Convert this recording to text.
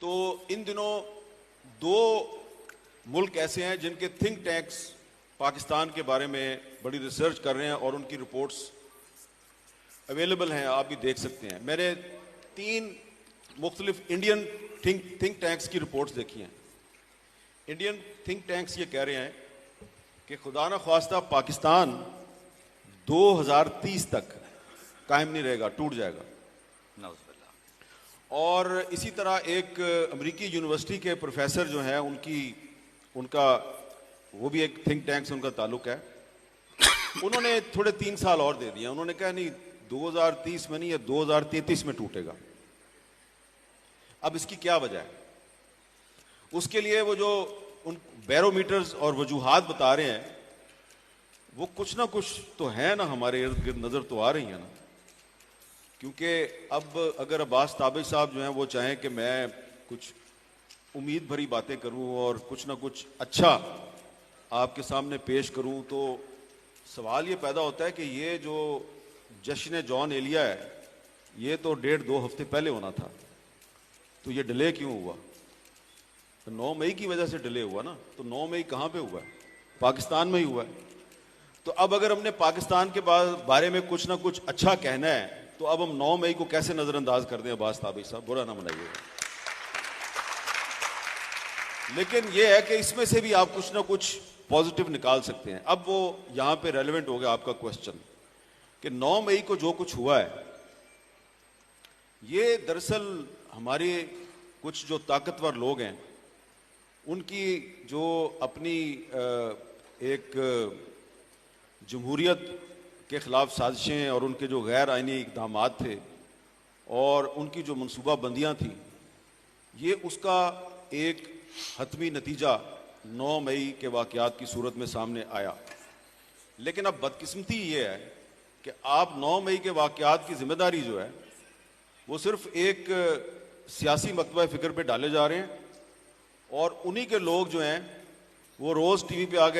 तो इन दिनों दो मुल्क ऐसे हैं जिनके थिंक टैंक्स पाकिस्तान के बारे में बड़ी रिसर्च कर रहे हैं और उनकी रिपोर्ट्स अवेलेबल हैं, आप भी देख सकते हैं। मैंने 3 मुख्तलिफ इंडियन थिंक टैंक्स की रिपोर्ट्स देखी हैं। इंडियन थिंक टैंक्स ये कह रहे हैं कि खुदा न ख्वास्ता पाकिस्तान 2030 तक कायम नहीं रहेगा, टूट जाएगा। और इसी तरह एक अमेरिकी यूनिवर्सिटी के प्रोफेसर जो हैं उनका वो भी एक थिंक टैंक से उनका ताल्लुक है। उन्होंने थोड़े 3 साल और दे दिए। उन्होंने कहा नहीं 2030 में नहीं, या 2033 में टूटेगा। अब इसकी क्या वजह है? उसके लिए वो जो उन बैरोमीटर्स और वजूहात बता रहे हैं वो कुछ ना कुछ तो है ना, हमारे इर्द गिर्द नजर तो आ रही है ना। क्योंकि अब अगर अब्बास ताबिश साहब जो हैं वो चाहें कि मैं कुछ उम्मीद भरी बातें करूं और कुछ ना कुछ अच्छा आपके सामने पेश करूं, तो सवाल ये पैदा होता है कि ये जो जश्न जॉन एलिया है ये तो 1.5-2 हफ्ते पहले होना था, तो ये डिले क्यों हुआ? तो 9 मई की वजह से डिले हुआ ना। तो 9 मई कहाँ पे हुआ है? पाकिस्तान में ही हुआ है। तो अब अगर हमने पाकिस्तान के बारे में कुछ ना कुछ अच्छा कहना है तो अब हम 9 मई को कैसे नजरअंदाज कर दें? अब्बास ताबिश साहब, बुरा ना मनाइएगा, लेकिन यह है कि इसमें से भी आप कुछ ना कुछ पॉजिटिव निकाल सकते हैं। अब वो यहां पे रेलेवेंट हो गया आपका क्वेश्चन कि 9 मई को जो कुछ हुआ है ये दरअसल हमारे कुछ जो ताकतवर लोग हैं उनकी जो अपनी एक जमहूरियत के खिलाफ साजिशें और उनके जो गैर आइनी इक़दामात थे और उनकी जो मनसूबाबंदियां थी, ये उसका एक हतमी नतीजा 9 मई के वाक़यात की सूरत में सामने आया। लेकिन अब बदकिस्मती ये है कि आप 9 मई के वाक़यात की जिम्मेदारी जो है वो सिर्फ एक सियासी मकतबा फ़िक्र पे डाले जा रहे हैं और उन्हीं के लोग जो हैं वो रोज़ टीवी पे आ गए